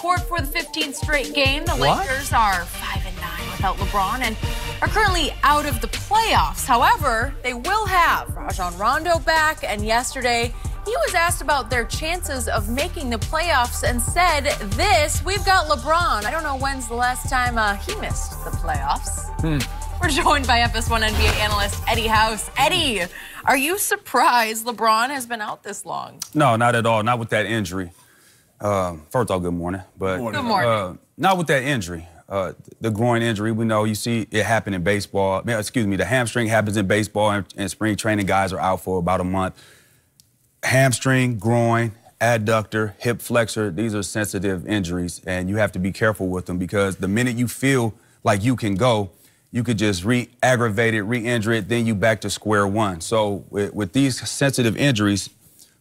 court for the 15th straight game. The Lakers are 5-9 without LeBron and are currently out of the playoffs. However, they will have Rajon Rondo back, and yesterday he was asked about their chances of making the playoffs and said this: "We've got LeBron. I don't know when's the last time he missed the playoffs." We're joined by FS1 NBA analyst Eddie House. Eddie, are you surprised LeBron has been out this long? No, not at all. Not with that injury. First of all, good morning. But, good morning. Not with that injury. The groin injury, we know, you see it happen in baseball. Excuse me, the hamstring happens in baseball, and spring training guys are out for about a month. Hamstring, groin, adductor, hip flexor, these are sensitive injuries, and you have to be careful with them because the minute you feel like you can go, you could just re-aggravate it, re-injure it, then you back to square one. So with these sensitive injuries,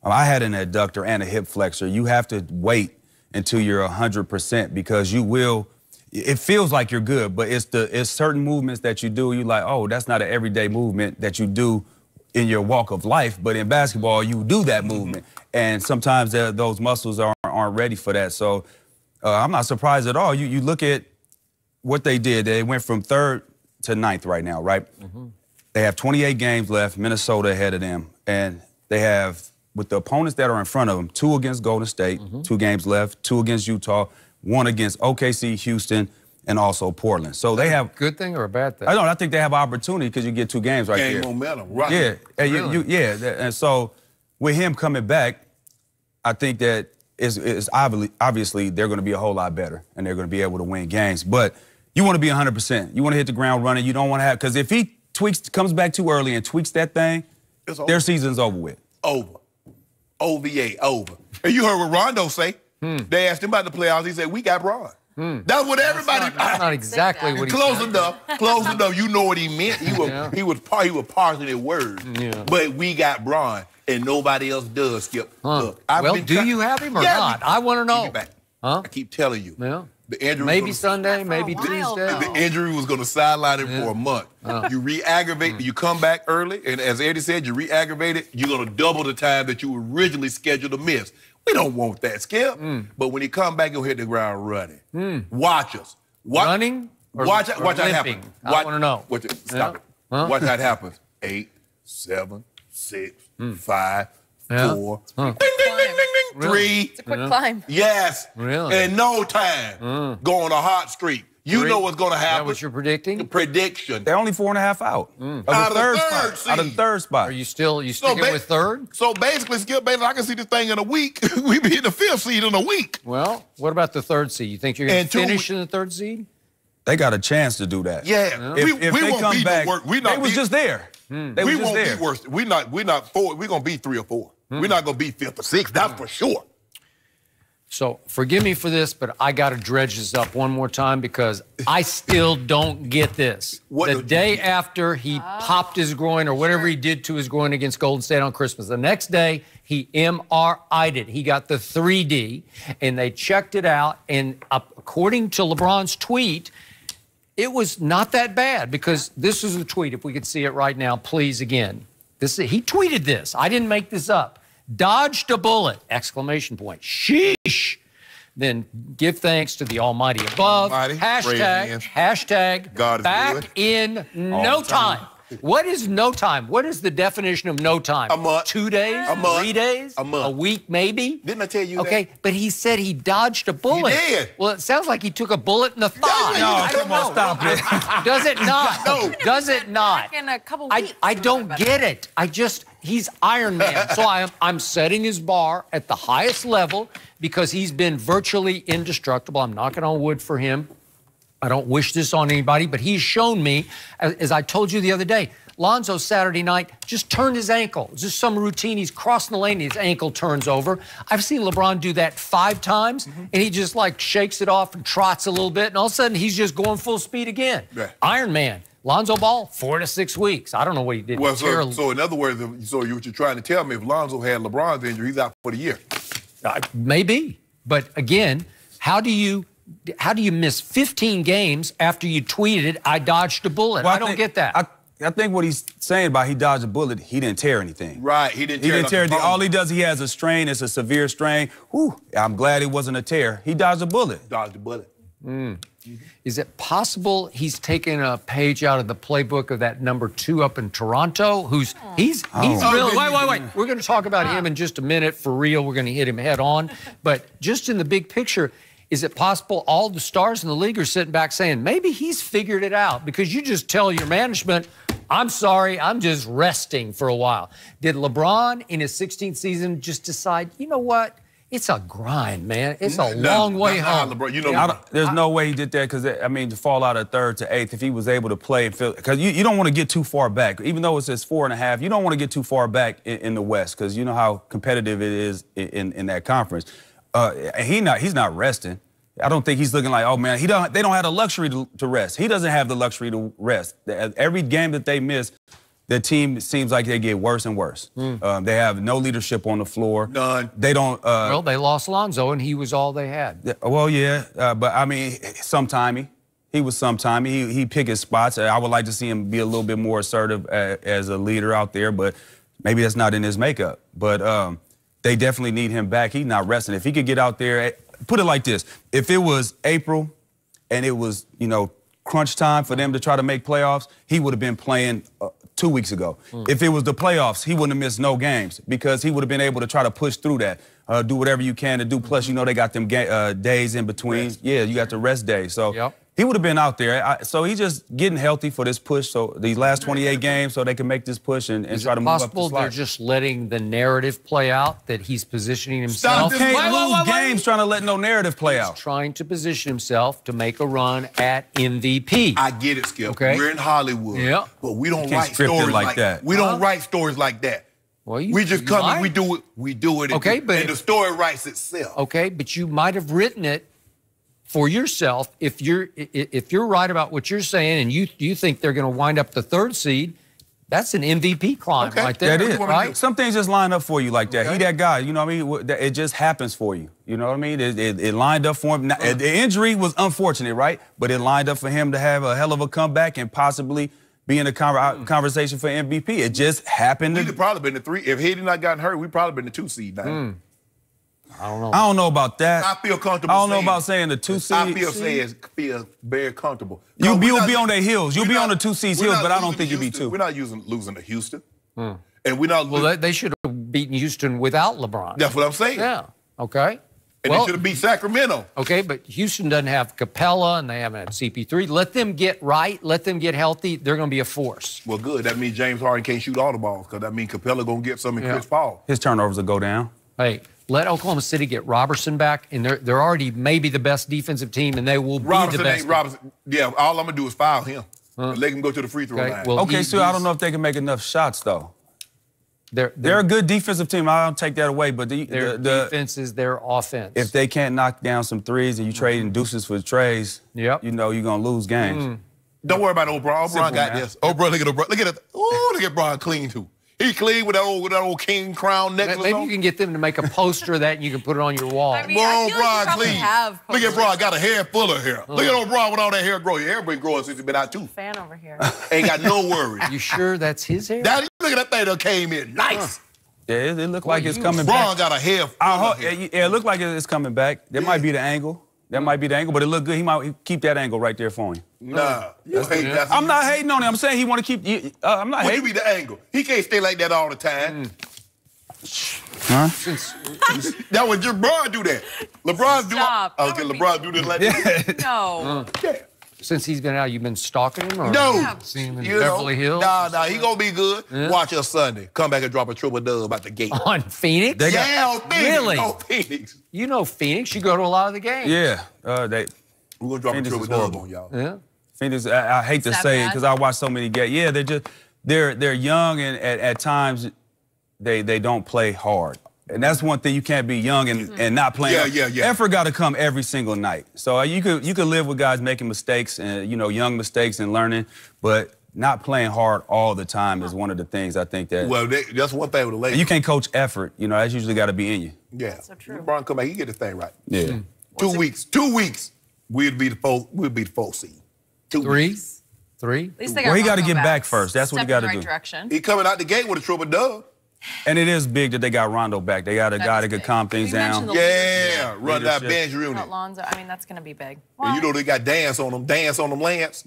I had an adductor and a hip flexor. You have to wait until you're 100% because you will, it feels like you're good, but it's certain movements that you do, you're like, oh, that's not an everyday movement that you do in your walk of life, but in basketball, you do that movement. And sometimes those muscles aren't ready for that. So I'm not surprised at all. You look at what they did. They went from 3rd to 9th right now, right? They have 28 games left, Minnesota ahead of them. And they have, with the opponents that are in front of them, 2 against Golden State, 2 games left, 2 against Utah, 1 against OKC, Houston, and also Portland. So they have... Good thing or a bad thing? I think they have opportunity because you get 2 games right there. Game momentum, right? Yeah, Really? And so with him coming back, I think that it's obviously they're going to be a whole lot better and they're going to be able to win games. But you want to be 100%. You want to hit the ground running. You don't want to have... Because if he comes back too early and tweaks that thing, their season's over with. Over. OVA, over. And you heard what Rondo say. They asked him about the playoffs. He said, we got Bron. That's what everybody... That's not exactly what he Close said. Close enough. You know what he meant. He was parsing his words. But we got Bron, and nobody else does, Skip. Look, do you have him or not? I want to know. I keep telling you. Yeah. The injury maybe Sunday, maybe Tuesday. The injury was going to sideline him for a month. You re-aggravate, you come back early, and as Eddie said, you re-aggravate it, you're going to double the time that you originally scheduled to miss. We don't want that, Skip. But when he come back, he'll hit the ground running. Watch us. Running or watch that happen. I want to know. Stop it. Watch that happen. 8, 7, 6, 5, 4. Ding, ding, ding, ding, ding. 3. It's a quick climb. Yes. Really? In no time. Go on a hot streak. You know what's going to happen. Is that what you're predicting? The prediction. They're only 4.5 out. Out of the third spot. Are you sticking with 3rd? So basically, Skip, I can see this thing in a week. We be in the 5th seed in a week. Well, what about the 3rd seed? You think you're going to finish in the 3rd seed? They got a chance to do that. Yeah. If they won't come be back, they was just there. They we was just won't there. be worse. We're not 4. We're going to be 3 or 4. We're not going to be 5th or 6th. That's for sure. So forgive me for this, but I got to dredge this up one more time because I still don't get this. The day after he popped his groin or whatever he did to his groin against Golden State on Christmas, the next day he MRI'd it. He got the 3D, and they checked it out. And according to LeBron's tweet, it was not that bad because this is the tweet. If we could see it right now, please, again. He tweeted this. I didn't make this up. Dodged a bullet! Exclamation point. Sheesh! Then give thanks to the Almighty above. Hashtag God is back good. In no time. What is no time? What is the definition of no time? A month. 2 days? A month. 3 days? A month. A week, maybe? Didn't I tell you that? Okay, but he said he dodged a bullet. He did. Well, it sounds like he took a bullet in the thigh. I don't know. Stop it. Does it not? No. Does it not? Back in a couple weeks. I don't get it. He's Iron Man. So I'm setting his bar at the highest level because he's been virtually indestructible. I'm knocking on wood for him. I don't wish this on anybody, but he's shown me, as I told you the other day, Lonzo Saturday night just turned his ankle. It's just some routine. He's crossing the lane, his ankle turns over. I've seen LeBron do that 5 times, and he just like shakes it off and trots a little bit, and all of a sudden he's just going full speed again. Right. Iron Man. Lonzo Ball, 4 to 6 weeks. I don't know what he did. Well, so in other words, what you're trying to tell me, if Lonzo had LeBron's injury, he's out for the year. Maybe. But again, how do you miss 15 games after you tweeted, I dodged a bullet? Well, I don't get that. I think what he's saying about he dodged a bullet, he didn't tear anything. Right, he didn't tear anything. All he does, he has a strain. It's a severe strain. Whew, I'm glad it wasn't a tear. He dodged a bullet. Dodged a bullet. Is it possible he's taken a page out of the playbook of that number 2 up in Toronto? He's really. Wait. We're going to talk about him in just a minute. For real, we're going to hit him head on. But just in the big picture, is it possible all the stars in the league are sitting back saying, maybe he's figured it out? Because you just tell your management, I'm sorry, I'm just resting for a while. Did LeBron in his 16th season just decide, you know what? It's a grind, man. It's a long way home. LeBron, you know, there's no way he did that because, I mean, to fall out of 3rd to 8th, if he was able to play and feel, because you don't want to get too far back. Even though it says 4.5, you don't want to get too far back in the West because you know how competitive it is in that conference. He's not resting. I don't think he's looking like, oh, man, they don't have the luxury to rest. He doesn't have the luxury to rest. Every game that they miss, the team seems like they get worse and worse. They have no leadership on the floor. None. They don't. Well, they lost Lonzo, and he was all they had. Well, yeah, but I mean, sometimey. He was sometimey. He picked his spots. I would like to see him be a little bit more assertive as a leader out there, but maybe that's not in his makeup. But they definitely need him back. He's not resting. If he could get out there, put it like this: if it was April, and it was crunch time for them to try to make playoffs, he would have been playing 2 weeks ago. If it was the playoffs, he wouldn't have missed no games because he would have been able to try to push through that, do whatever you can to do. Plus, they got them days in between. Rest. Yeah, you got the rest days. So he would have been out there. So he's just getting healthy for this push. So these last 28 games, so they can make this push and try to move up the slide. Is it possible they're just letting the narrative play out, that he's positioning himself? He can't lose games trying to let no narrative play out. He's trying to position himself to make a run at MVP. I get it, Skip. Okay. We're in Hollywood, but we don't write stories like that. We don't write stories like that. Well, we just come and we do it. Okay, and the story writes itself. Okay, but you might have written it for yourself if you're right about what you're saying and you think they're going to wind up the 3rd seed. That's an MVP climb right there. That is, right? Some things just line up for you like that. He that guy, you know what I mean? It just happens for you. You know what I mean? It lined up for him. Now, the injury was unfortunate, right? But it lined up for him to have a hell of a comeback and possibly be in a conversation for MVP. It just happened. We'd have probably been the 3. If he had not gotten hurt, we'd probably been the 2 seed now. I don't know. I don't know about that. I feel comfortable. I don't know about saying the 2 seed. I feel very comfortable. You'll be on their heels. You'll be on the 2 seeds heels, but I don't think you'll be 2. We're not losing to Houston. And we're not. Well, they should have beaten Houston without LeBron. That's what I'm saying. Yeah. Okay. And they should have beat Sacramento. Okay, but Houston doesn't have Capella and they haven't had CP3. Let them get right. Let them get healthy. They're going to be a force. Well, good. That means James Harden can't shoot all the balls because that means Capella going to get some in Chris Paul. His turnovers will go down. Hey, let Oklahoma City get Robertson back, and they're already maybe the best defensive team, and they will be the best. Robertson. Yeah, all I'm going to do is foul him. And let him go to the free throw line. Well, okay, so I don't know if they can make enough shots, though. They're a good defensive team. I don't take that away, but their defense is their offense. If they can't knock down some threes and you trading deuces for trays, you're going to lose games. Don't worry about O'Brien. O'Brien got this. O'Brien, look at O'Brien. Look at Brian clean, too. He clean with that old king crown necklace. Maybe you can get them to make a poster of that and you can put it on your wall. I mean, I feel like clean. Look at Brian, got a hair full of hair. Look at old Brian with all that hair growing. Your hair been growing since he's been out too. Fan over here. Ain't got no worries. You sure that's his hair? Daddy, look at that thing that came in. Nice. Yeah, it looked like it's coming Brian back. got a hair full of hair. Yeah, it looked like it's coming back. That might be the angle. That might be the angle, but it looked good. He might keep that angle right there for him. Nah, I'm not hating on him. I'm saying he want to keep. I'm not hating. What you be the angle? He can't stay like that all the time. Huh? That was just LeBron do that. LeBron Stop. do. Okay, LeBron do this like that. No. Yeah. Since he's been out, you've been stalking him? Or No. Seen him in Beverly Hills? Nah, he gonna be good. Watch us Sunday. Come back and drop a triple dub out the gate. On Phoenix? On Phoenix. Really? On Phoenix. You know Phoenix. You go to a lot of the games. Yeah. We're gonna drop Phoenix a triple dub on y'all. Yeah. Phoenix, I hate to say it because I watch so many games. Yeah, they're young and at times they don't play hard. And that's one thing, you can't be young and not playing. Yeah. Effort got to come every single night. So you could live with guys making mistakes and young mistakes and learning, but not playing hard all the time is one of the things I think that. Well, that's one thing with the Lakers. You can't coach effort. That's usually got to be in you. Yeah. That's so true. LeBron come back, he get the thing right. Yeah. 2 weeks. 2 weeks. We'll be the fourth seed. 2 3? weeks. 3? At least they Well, he got to Rondo get back first. That's what he got to Step in the do. right direction. He coming out the gate with a triple dub. And it is big that they got Rondo back. They got a guy that could calm things You mentioned down. the Yeah, run that Leadership. bench unit. About Lonzo. I mean, that's going to be big. And you know they got dance on them, Lance.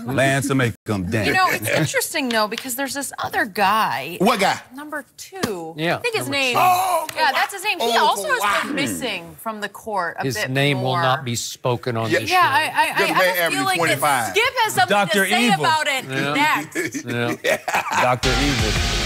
Lance to make them dance. You know, it's interesting, though, because there's this other guy. What guy? Number 2. Yeah, I think his number name. 2. Oh, Yeah, that's his name. He oh, also has wow. been missing from the court a His bit name more. will not be spoken on Yeah. this Yeah, show. I Good man feel averaging like 25. Skip has something Dr. to say Evil. about it Yeah. next. Yeah. Dr. Evil.